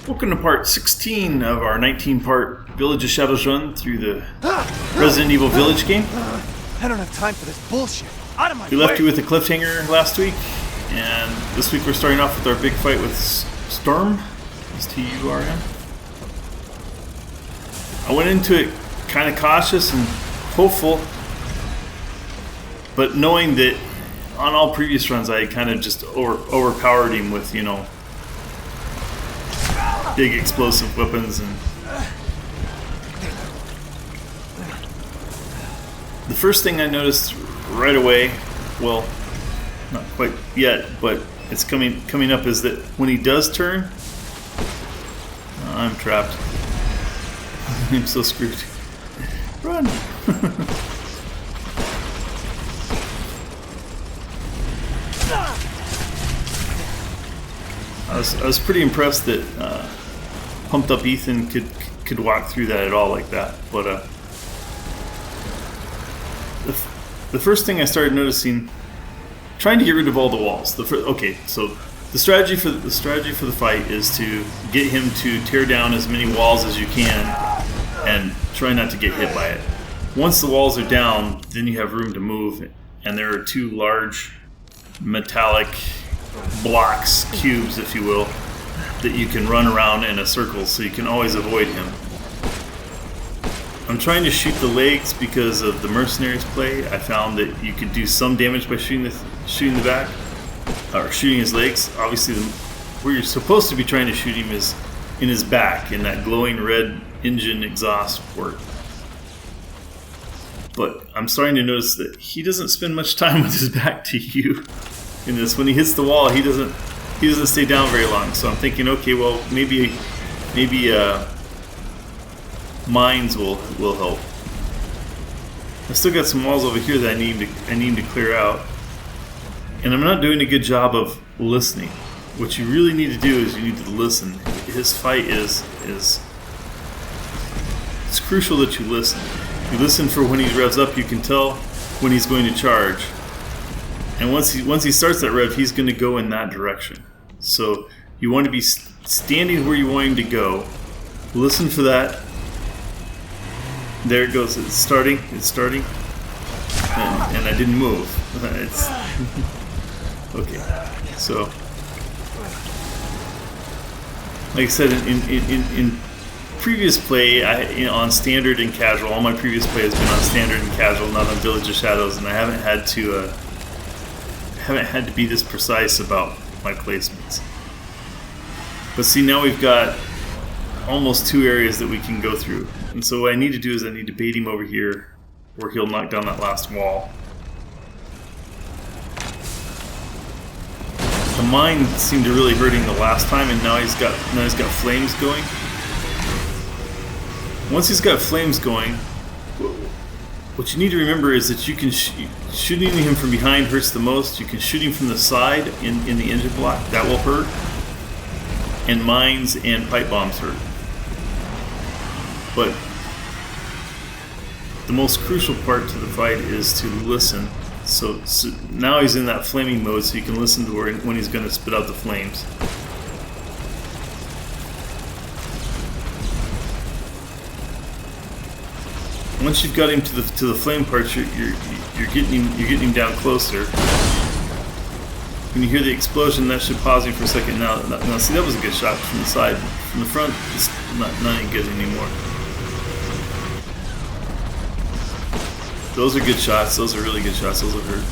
Welcome to part 16 of our 19-part Village of Shadows run through the Resident Evil Village game. I don't have time for this bullshit. Out of my way. We left you with a cliffhanger last week, and this week we're starting off with our big fight with Sturm. S-T-U-R-M. I went into it kind of cautious and hopeful, but knowing that on all previous runs I kind of just overpowered him with, you know, big explosive weapons. And the first thing I noticed right away, well, not quite yet, but it's coming up, is that when he does turn, I'm trapped. I'm so screwed. Run! I was pretty impressed that pumped up Ethan could walk through that at all like that. But the first thing I started noticing, trying to get rid of all the walls. Okay, so the strategy for the fight is to get him to tear down as many walls as you can, and try not to get hit by it. Once the walls are down, then you have room to move, and there are two large metallic blocks, cubes if you will, that you can run around in a circle, so you can always avoid him. I'm trying to shoot the legs because of the mercenaries play. I found that you could do some damage by shooting the back, or shooting his legs. Obviously, where you're supposed to be trying to shoot him is in his back, in that glowing red engine exhaust port. But I'm starting to notice that he doesn't spend much time with his back to you in this. When he hits the wall, he doesn't stay down very long. So I'm thinking, okay, well, maybe mines will help. I still got some walls over here that I need to clear out, and I'm not doing a good job of listening. What you really need to do is you need to listen. His fight is it's crucial that you listen. You listen for when he revs up. You can tell when he's going to charge, and once he starts that rev, he's going to go in that direction. So you want to be standing where you want him to go. Listen for that. There it goes. It's starting. And I didn't move. It's okay. So, like I said, in previous play, on standard and casual, all my previous play has been on standard and casual, not on Village of Shadows, and I haven't had to be this precise about my placements. But see, now we've got almost two areas that we can go through, and so what I need to do is I need to bait him over here where he'll knock down that last wall. The mine seemed to really hurt him the last time, and now he's got flames going. Once he's got flames going, what you need to remember is that you can shooting him from behind hurts the most. You can shoot him from the side in the engine block. That will hurt. And mines and pipe bombs hurt. But the most crucial part to the fight is to listen. So now he's in that flaming mode, so you can listen to when he's going to spit out the flames. Once you've got him to the flame parts, you're getting him down closer. When you hear the explosion, that should pause him for a second. Now see, that was a good shot from the side. From the front, it's not any good anymore. Those are good shots. Those are really good shots. Those will hurt.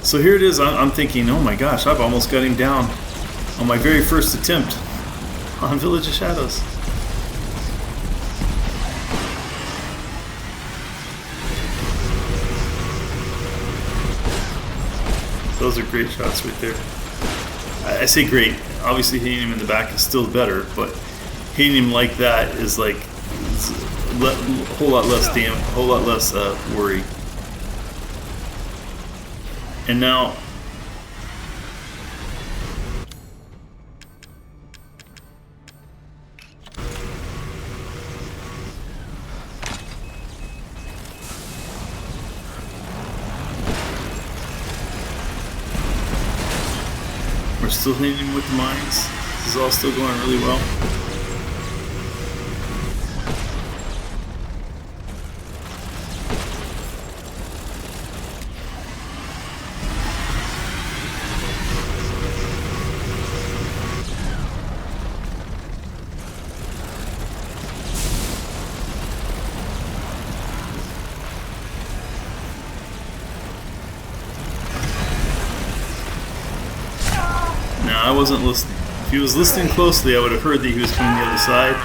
So here it is. I'm thinking, oh my gosh, I've almost got him down on my very first attempt on Village of Shadows. Those are great shots right there. I say great. Obviously hitting him in the back is still better, but hitting him like that is like a whole lot less damage, a whole lot less worry. And now We're still hitting him with the mines. This is all still going really well. I wasn't listening. If he was listening closely, I would have heard that he was coming the other side.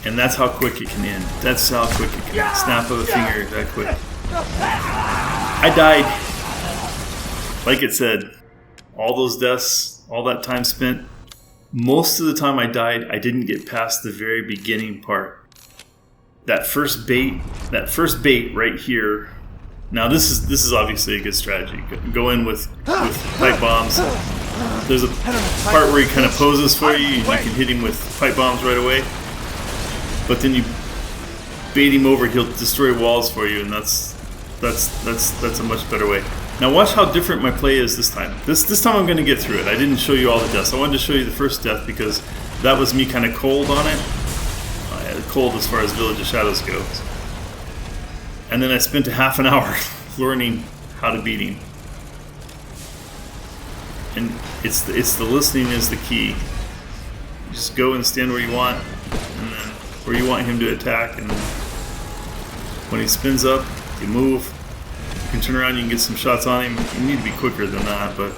And that's how quick it can end. That's how quick it can end. Snap of a finger, that quick. I died. Like it said, all those deaths, all that time spent, most of the time I died, I didn't get past the very beginning part. That first bait right here. Now this is obviously a good strategy. Go in with pipe bombs. There's a part where he kind of poses for you, and you can hit him with pipe bombs right away. But then you bait him over, he'll destroy walls for you, and that's a much better way. Now watch how different my play is this time. This time I'm going to get through it. I didn't show you all the deaths. I wanted to show you the first death because that was me kind of cold on it. Cold as far as Village of Shadows goes. And then I spent a half an hour learning how to beat him. And it's the listening is the key. You just go and stand where you want, and then where you want him to attack, and then when he spins up, you move. You can turn around, you can get some shots on him. You need to be quicker than that, but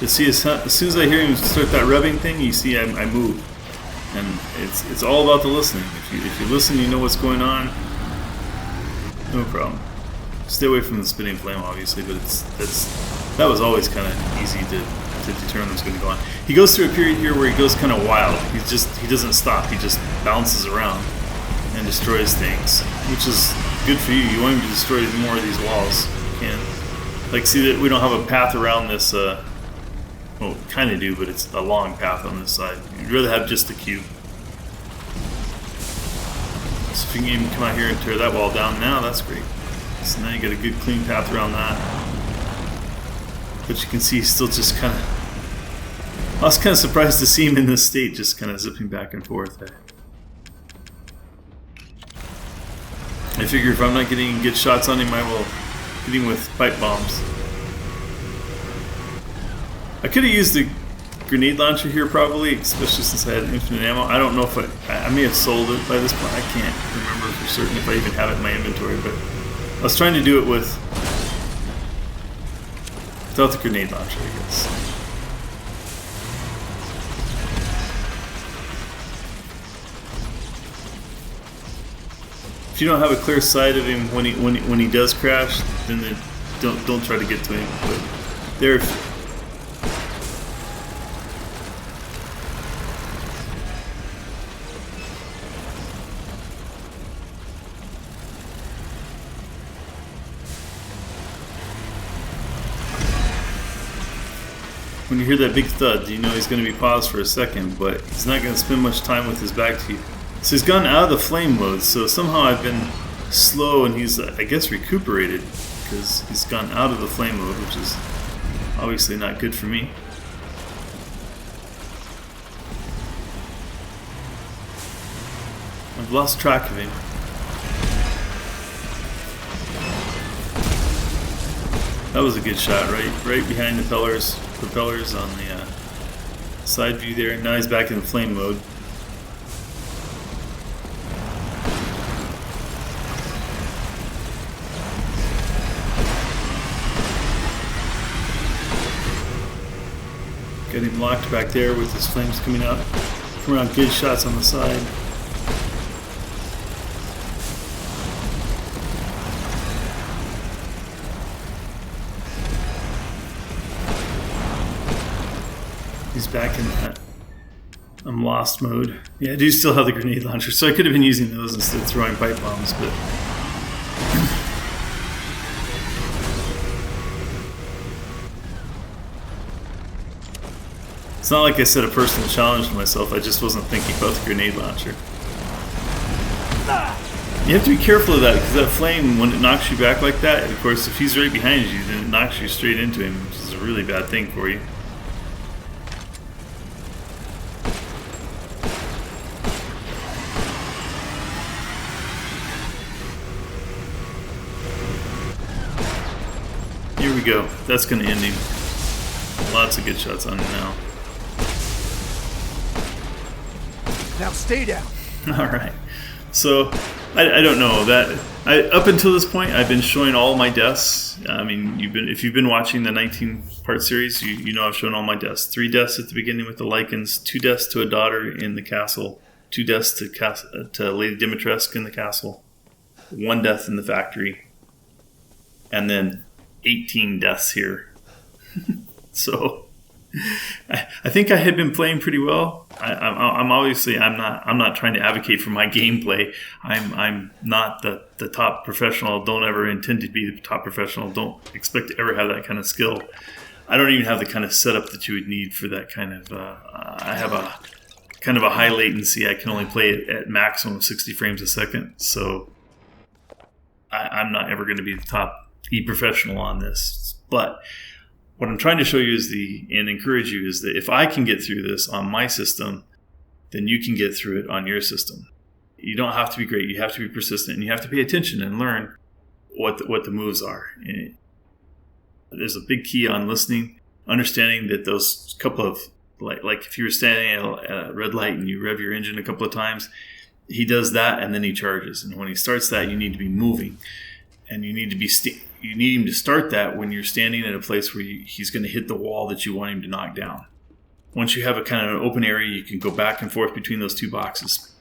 you see, as soon as I hear him start that rubbing thing, you see I move, and it's all about the listening. If you listen, you know what's going on. No problem. Stay away from the spinning flame, obviously, but that was always kind of easy to determine what's going to go on. He goes through a period here where he goes kind of wild. He doesn't stop. He just bounces around and destroys things, which is good for you. You want him to destroy more of these walls. You can. Like, see that we don't have a path around this. Well, kind of do, but it's a long path on this side. You'd rather have just the cube. So if you can even come out here and tear that wall down now, that's great. So now you get a good clean path around that. But you can see he's still just kind of... I was kind of surprised to see him in this state, just kind of zipping back and forth. I figure if I'm not getting good shots on him, I will hit him with pipe bombs. I could have used the grenade launcher here probably, especially since I had infinite ammo. I don't know if I may have sold it by this point. I can't remember for certain if I even have it in my inventory, but I was trying to do it without the grenade launcher, I guess. If you don't have a clear sight of him when he does crash, then don't try to get to him. But there. When you hear that big thud, you know he's going to be paused for a second, but he's not going to spend much time with his back to you. So he's gone out of the flame mode, so somehow I've been slow and he's, I guess, recuperated because he's gone out of the flame mode, which is obviously not good for me. I've lost track of him. That was a good shot, right behind the propellers on the side view there. Now he's back in flame mode. Got him locked back there with his flames coming out. Come around, good shots on the side. He's back in that. I'm lost mode. Yeah, I do still have the grenade launcher, so I could have been using those instead of throwing pipe bombs, but... It's not like I set a personal challenge to myself, I just wasn't thinking about the grenade launcher. You have to be careful of that, because that flame, when it knocks you back like that, of course, if he's right behind you, then it knocks you straight into him, which is a really bad thing for you. Here we go. That's going to end him. Lots of good shots on him now. Now stay down. All right. So, I don't know that. Up until this point, I've been showing all my deaths. I mean, if you've been watching the 19-part series, you know I've shown all my deaths. 3 deaths at the beginning with the Lycans, 2 deaths to a daughter in the castle, 2 deaths to Lady Dimitrescu in the castle, 1 death in the factory, and then 18 deaths here. So I think I had been playing pretty well. I'm obviously I'm not trying to advocate for my gameplay. I'm not the top professional. Don't ever intend to be the top professional. Don't expect to ever have that kind of skill. I don't even have the kind of setup that you would need for that kind of. I have a kind of a high latency. I can only play it at maximum 60 frames a second. So I'm not ever going to be the top professional on this. But what I'm trying to show you and encourage you is that if I can get through this on my system, then you can get through it on your system. You don't have to be great. You have to be persistent, and you have to pay attention and learn what the moves are. And there's a big key on listening, understanding that those couple of like if you were standing at a red light and you rev your engine a couple of times, he does that and then he charges. And when he starts that, you need to be moving, and you need to be you need him to start that when you're standing at a place where he's going to hit the wall that you want him to knock down. Once you have a kind of an open area, you can go back and forth between those 2 boxes.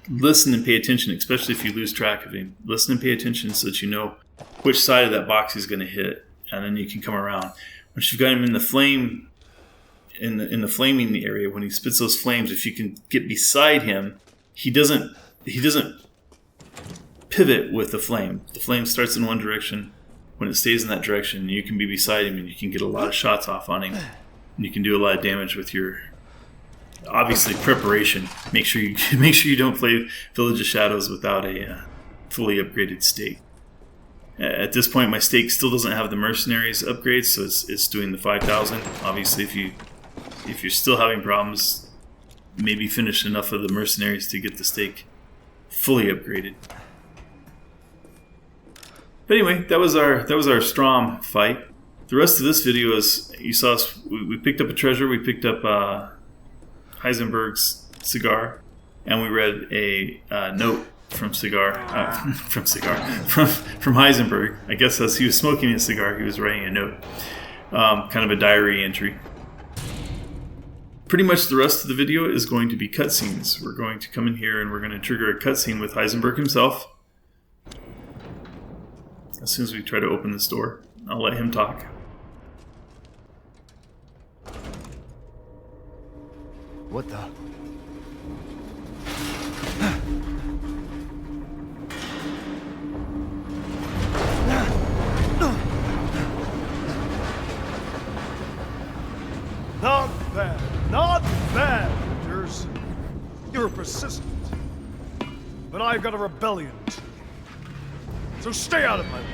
Listen and pay attention, especially if you lose track of him. Listen and pay attention so that you know which side of that box he's going to hit, and then you can come around. Once you've got him in the flame, in the flaming area, when he spits those flames, if you can get beside him, he doesn't pivot with the flame. The flame starts in one direction. When it stays in that direction, you can be beside him and you can get a lot of shots off on him. And you can do a lot of damage with your, obviously, preparation. Make sure you don't play Village of Shadows without a fully upgraded stake. At this point, my stake still doesn't have the mercenaries upgrades, so it's doing the 5,000. Obviously, if you're still having problems, maybe finish enough of the mercenaries to get the stake fully upgraded. But anyway, that was our Sturm fight. The rest of this video is, you saw us, we picked up a treasure, we picked up Heisenberg's cigar, and we read a note from Heisenberg. I guess as he was smoking his cigar, he was writing a note, kind of a diary entry. Pretty much the rest of the video is going to be cutscenes. We're going to come in here and we're going to trigger a cutscene with Heisenberg himself. As soon as we try to open this door, I'll let him talk. What the? Not bad. Not bad, Rangers. You're persistent. But I've got a rebellion too. So stay out of my way.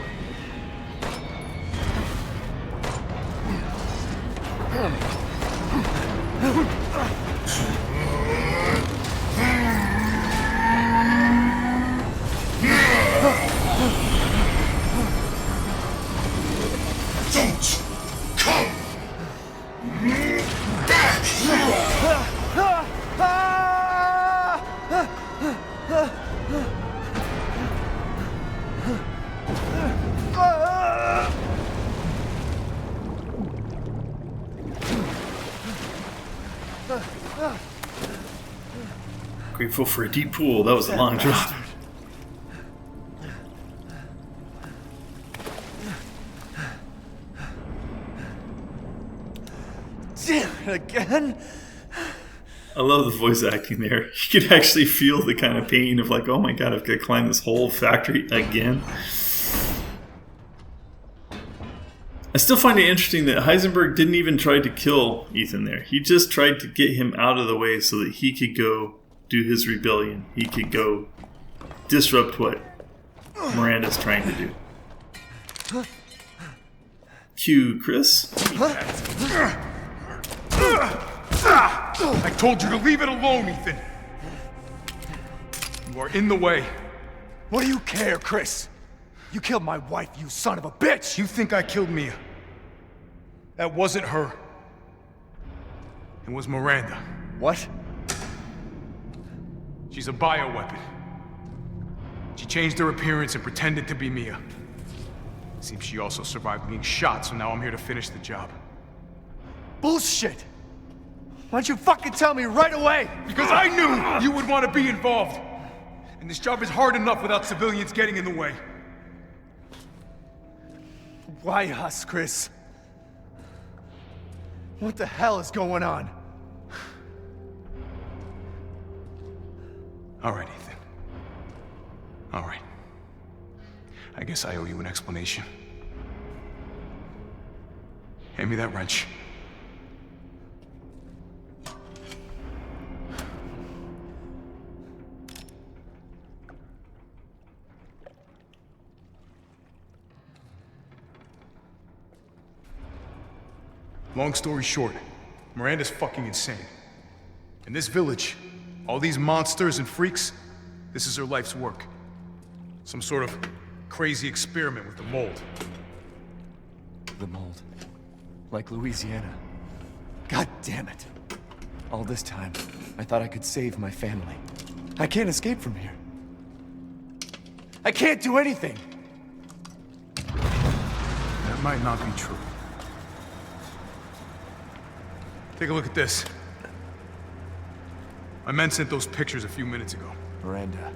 Don't come back here! Grateful for a deep pool. That was a long drop. Damn it again! I love the voice acting there. You could actually feel the kind of pain of like, oh my god, I've got to climb this whole factory again. I still find it interesting that Heisenberg didn't even try to kill Ethan there. He just tried to get him out of the way so that he could go do his rebellion. He could go disrupt what Miranda's trying to do. Cue Chris. I told you to leave it alone, Ethan. You are in the way. What do you care, Chris? You killed my wife, you son of a bitch! You think I killed Mia? That wasn't her. It was Miranda. What? She's a bioweapon. She changed her appearance and pretended to be Mia. Seems she also survived being shot, so now I'm here to finish the job. Bullshit! Why don't you fucking tell me right away? Because I knew you would want to be involved. And this job is hard enough without civilians getting in the way. Why us, Chris? What the hell is going on? All right, Ethan. All right. I guess I owe you an explanation. Hand me that wrench. Long story short, Miranda's fucking insane. In this village, all these monsters and freaks, this is her life's work. Some sort of crazy experiment with the mold. The mold. Like Louisiana. God damn it. All this time, I thought I could save my family. I can't escape from here. I can't do anything! That might not be true. Take a look at this. My men sent those pictures a few minutes ago. Miranda.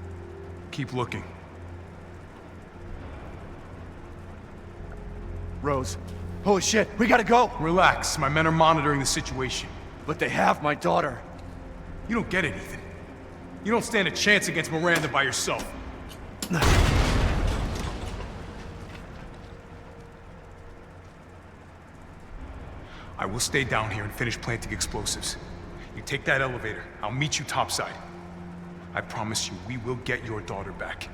Keep looking. Rose. Holy shit, we gotta go! Relax, my men are monitoring the situation. But they have my daughter. You don't get it, Ethan. You don't stand a chance against Miranda by yourself. I will stay down here and finish planting explosives. You take that elevator. I'll meet you topside. I promise you, we will get your daughter back.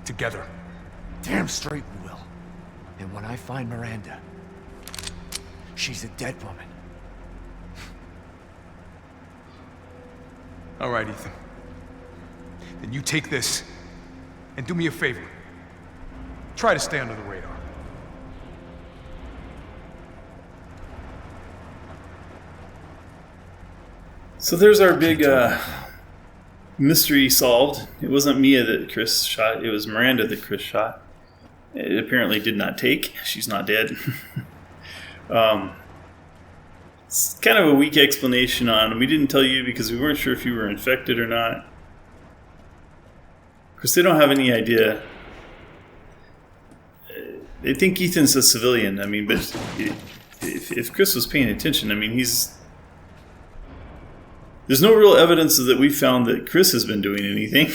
Together. Damn straight we will. And when I find Miranda, she's a dead woman. All right, Ethan. Then you take this, and do me a favor. Try to stay under the radar. So there's our big mystery solved. It wasn't Mia that Chris shot. It was Miranda that Chris shot. It apparently did not take. She's not dead. It's kind of a weak explanation on. We didn't tell you because we weren't sure if you were infected or not. Because they don't have any idea. They think Ethan's a civilian. I mean, but if Chris was paying attention, I mean, there's no real evidence that we've found that Chris has been doing anything.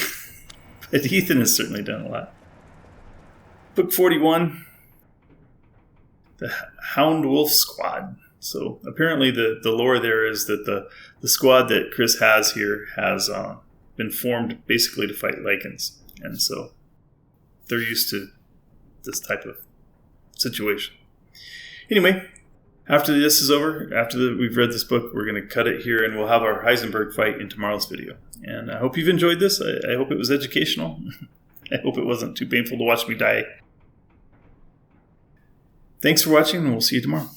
But Ethan has certainly done a lot. Book 41. The Hound Wolf Squad. So apparently the lore there is that the squad that Chris has here has been formed basically to fight Lycans. And so they're used to this type of situation. Anyway, after this is over, after we've read this book, we're going to cut it here and we'll have our Heisenberg fight in tomorrow's video. And I hope you've enjoyed this. I hope it was educational. I hope it wasn't too painful to watch me die. Thanks for watching and we'll see you tomorrow.